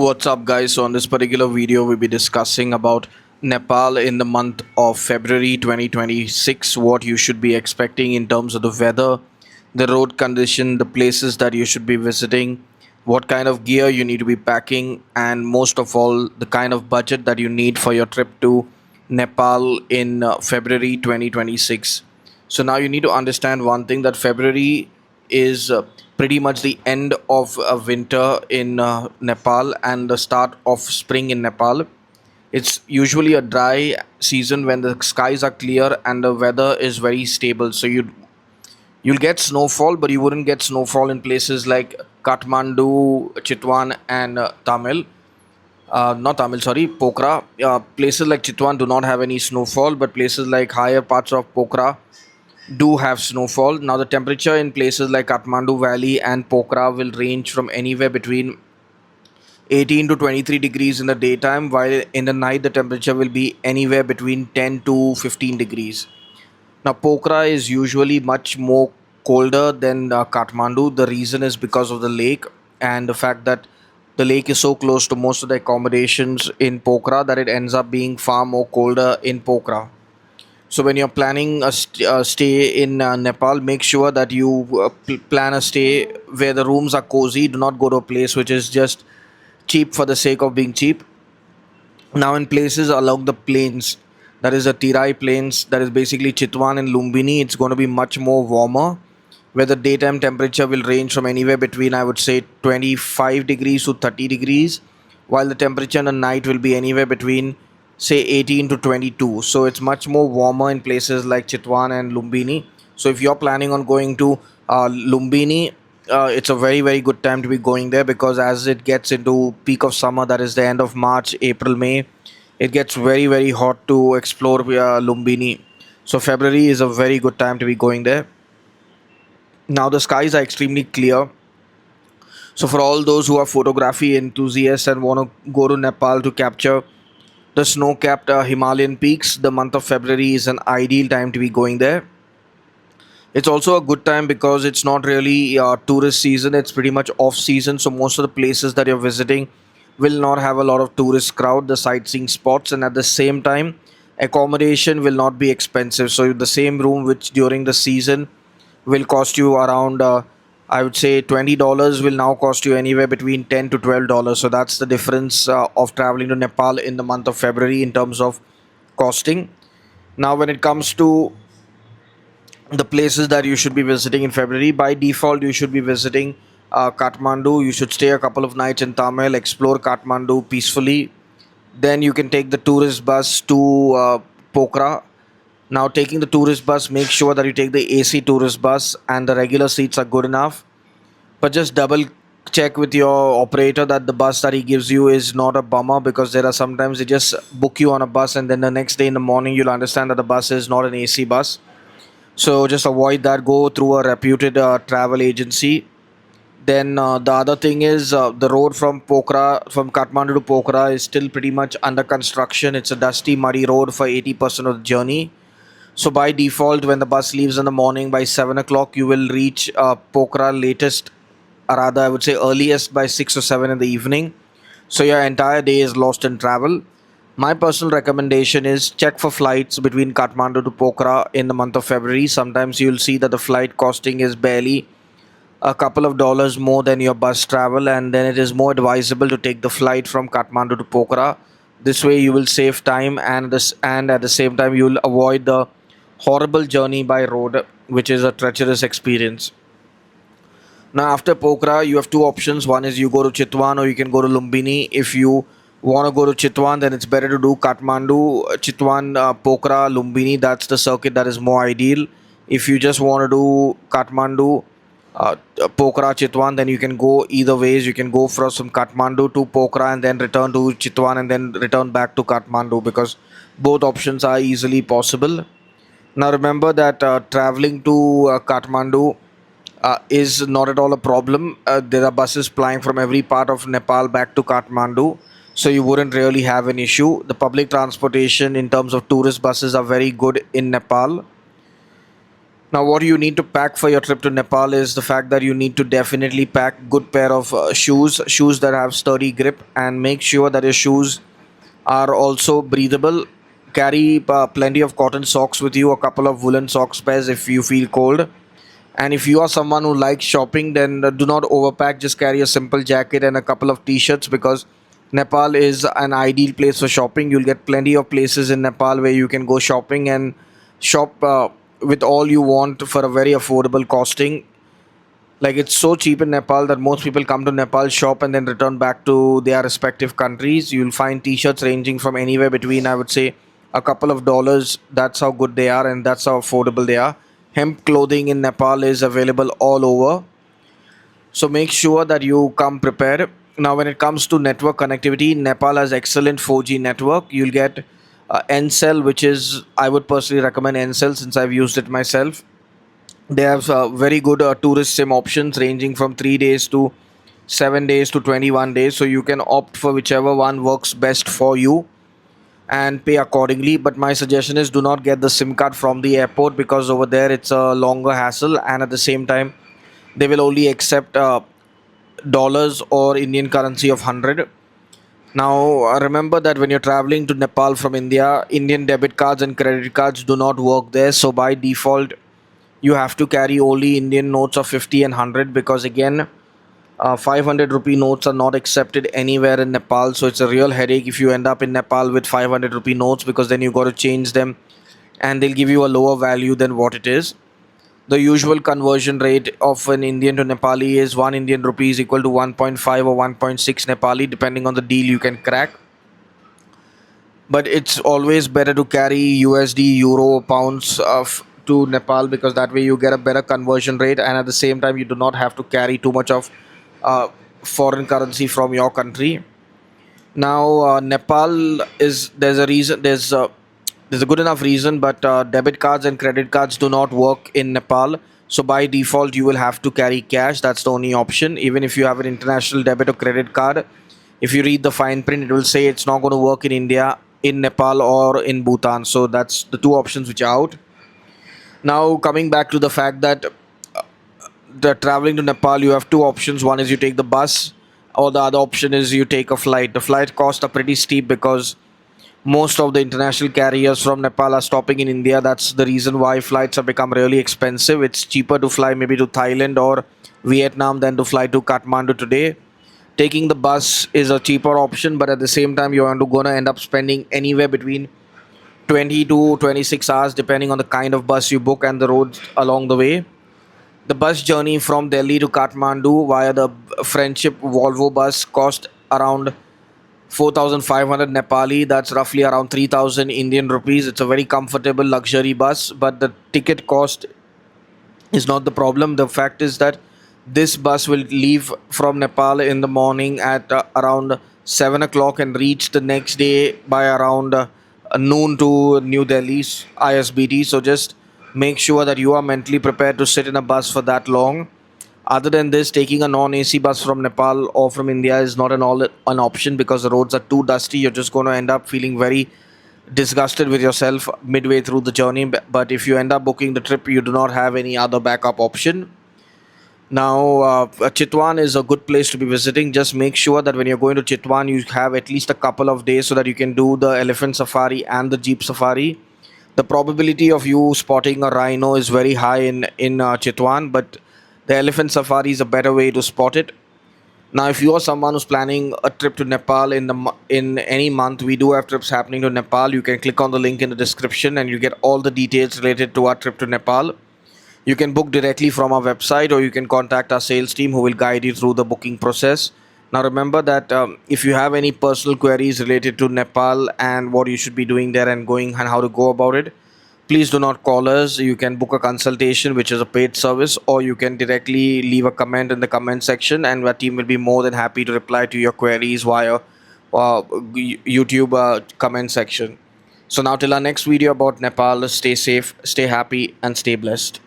What's up, guys? So on this particular video we'll be discussing about Nepal in the month of February 2026, what you should be expecting in terms of the weather, the road condition, the places that you should be visiting, what kind of gear you need to be packing, and most of all the kind of budget that you need for your trip to Nepal in February 2026. So now you need to understand one thing, that February is pretty much the end of winter in Nepal and the start of spring in Nepal. It's usually a dry season when the skies are clear and the weather is very stable. So you'll get snowfall, but you wouldn't get snowfall in places like Kathmandu, Chitwan, and not Tamil, sorry, Pokhara. Places like Chitwan do not have any snowfall, but places like higher parts of Pokhara do have snowfall. Now, the temperature in places like Kathmandu Valley and Pokhara will range from anywhere between 18 to 23 degrees in the daytime, while in the night the temperature will be anywhere between 10 to 15 degrees. Now, Pokhara is usually much more colder than Kathmandu. The reason is because of the lake and the fact that the lake is so close to most of the accommodations in Pokhara that it ends up being far more colder in Pokhara. So when you're planning a stay in Nepal, make sure that you plan a stay where the rooms are cozy. Do not go to a place which is just cheap for the sake of being cheap. Now, in places along the plains, that is the Tirai plains, that is basically Chitwan and Lumbini, it's going to be much more warmer, where the daytime temperature will range from anywhere between, I would say, 25 degrees to 30 degrees, while the temperature in the night will be anywhere between, say, 18 to 22. So it's much more warmer in places like Chitwan and Lumbini. So if you're planning on going to Lumbini, it's a very very good time to be going there, because as it gets into peak of summer, that is the end of March, April, May, it gets very very hot to explore Lumbini. So February is a very good time to be going there. Now the skies are extremely clear. So for all those who are photography enthusiasts and want to go to Nepal to capture the snow-capped Himalayan peaks, the month of February is an ideal time to be going there. It's also a good time because it's not really tourist season, it's pretty much off season. So most of the places that you're visiting will not have a lot of tourist crowd, the sightseeing spots, and at the same time, accommodation will not be expensive. So the same room which during the season will cost you around I would say $20 will now cost you anywhere between $10 to $12. So that's the difference of traveling to Nepal in the month of February in terms of costing. Now when it comes to the places that you should be visiting in February, by default you should be visiting Kathmandu. You should stay a couple of nights in Tamil, explore Kathmandu peacefully. Then you can take the tourist bus to Pokhara. Now, taking the tourist bus, make sure that you take the AC tourist bus and the regular seats are good enough. But just double check with your operator that the bus that he gives you is not a bummer, because there are sometimes they just book you on a bus and then the next day in the morning you'll understand that the bus is not an AC bus. So just avoid that. Go through a reputed travel agency. Then the other thing is the road from Pokhara, from Kathmandu to Pokhara, is still pretty much under construction. It's a dusty, muddy road for 80% of the journey. So by default, when the bus leaves in the morning by 7 o'clock, you will reach Pokhara latest, or rather I would say earliest by 6 or 7 in the evening. So your entire day is lost in travel. My personal recommendation is check for flights between Kathmandu to Pokhara in the month of February. Sometimes you'll see that the flight costing is barely a couple of dollars more than your bus travel, and then it is more advisable to take the flight from Kathmandu to Pokhara. This way you will save time, and at the same time you will avoid the horrible journey by road, which is a treacherous experience. Now, after Pokhara, you have two options. One is you go to Chitwan or you can go to Lumbini. If you want to go to Chitwan, then it's better to do Kathmandu, Chitwan, Pokhara, Lumbini. That's the circuit that is more ideal. If you just want to do Kathmandu, Pokhara, Chitwan, then you can go either ways. You can go from Kathmandu to Pokhara and then return to Chitwan and then return back to Kathmandu, because both options are easily possible. Now remember that traveling to Kathmandu is not at all a problem. There are buses plying from every part of Nepal back to Kathmandu, so you wouldn't really have an issue. The public transportation in terms of tourist buses are very good in Nepal. Now, what you need to pack for your trip to Nepal is the fact that you need to definitely pack good pair of shoes that have sturdy grip, and make sure that your shoes are also breathable. Carry plenty of cotton socks with you, a couple of woolen socks pairs if you feel cold. And if you are someone who likes shopping, then do not overpack. Just carry a simple jacket and a couple of t-shirts, because Nepal is an ideal place for shopping. You'll get plenty of places in Nepal where you can go shopping and shop with all you want for a very affordable costing. Like, it's so cheap in Nepal that most people come to Nepal, shop, and then return back to their respective countries. You'll find t-shirts ranging from anywhere between, I would say, a couple of dollars. That's how good they are, and that's how affordable they are. Hemp clothing in Nepal is available all over, so make sure that you come prepared. Now, when it comes to network connectivity, Nepal has excellent 4G network. You'll get Ncell, which is, I would personally recommend Ncell since I've used it myself. They have very good tourist sim options ranging from 3 days to 7 days to 21 days. So you can opt for whichever one works best for you and pay accordingly. But my suggestion is, do not get the SIM card from the airport, because over there it's a longer hassle, and at the same time, they will only accept dollars or Indian currency of 100. Now, remember that when you're traveling to Nepal from India, Indian debit cards and credit cards do not work there. So by default, you have to carry only Indian notes of 50 and 100, because again, 500 rupee notes are not accepted anywhere in Nepal. So it's a real headache if you end up in Nepal with 500 rupee notes, because then you got to change them and they'll give you a lower value than what it is. The usual conversion rate of an Indian to Nepali is 1 Indian rupee is equal to 1.5 or 1.6 Nepali, depending on the deal you can crack. But it's always better to carry USD, Euro, pounds to Nepal, because that way you get a better conversion rate, and at the same time, you do not have to carry too much of uh, foreign currency from your country. Now, Nepal is, there's a good enough reason, but debit cards and credit cards do not work in Nepal. So by default, you will have to carry cash. That's the only option. Even if you have an international debit or credit card, if you read the fine print, it will say it's not going to work in India, in Nepal, or in Bhutan. So that's the two options which are out. Now, coming back to the fact that the traveling to Nepal, you have two options. One is you take the bus, or the other option is you take a flight. The flight costs are pretty steep, because most of the international carriers from Nepal are stopping in India. That's the reason why flights have become really expensive. It's cheaper to fly maybe to Thailand or Vietnam than to fly to Kathmandu today. Taking the bus is a cheaper option, but at the same time, you're going to end up spending anywhere between 20 to 26 hours, depending on the kind of bus you book and the roads along the way. The bus journey from Delhi to Kathmandu via the Friendship Volvo bus cost around 4,500 Nepali. That's roughly around 3,000 Indian rupees. It's a very comfortable luxury bus, but the ticket cost is not the problem. The fact is that this bus will leave from Nepal in the morning at around 7 o'clock and reach the next day by around noon to New Delhi's ISBT. So just make sure that you are mentally prepared to sit in a bus for that long. Other than this, taking a non-AC bus from Nepal or from India is not an option, because the roads are too dusty. You're just going to end up feeling very disgusted with yourself midway through the journey. But if you end up booking the trip, you do not have any other backup option. Now, Chitwan is a good place to be visiting. Just make sure that when you're going to Chitwan, you have at least a couple of days so that you can do the elephant safari and the jeep safari. The probability of you spotting a rhino is very high in Chitwan, but the elephant safari is a better way to spot it. Now, if you are someone who's planning a trip to Nepal in any month, we do have trips happening to Nepal. You can click on the link in the description and you get all the details related to our trip to Nepal. You can book directly from our website, or you can contact our sales team who will guide you through the booking process. Now, remember that if you have any personal queries related to Nepal and what you should be doing there and going and how to go about it, please do not call us. You can book a consultation, which is a paid service, or you can directly leave a comment in the comment section, and our team will be more than happy to reply to your queries via YouTube comment section. So now, till our next video about Nepal, stay safe, stay happy, and stay blessed.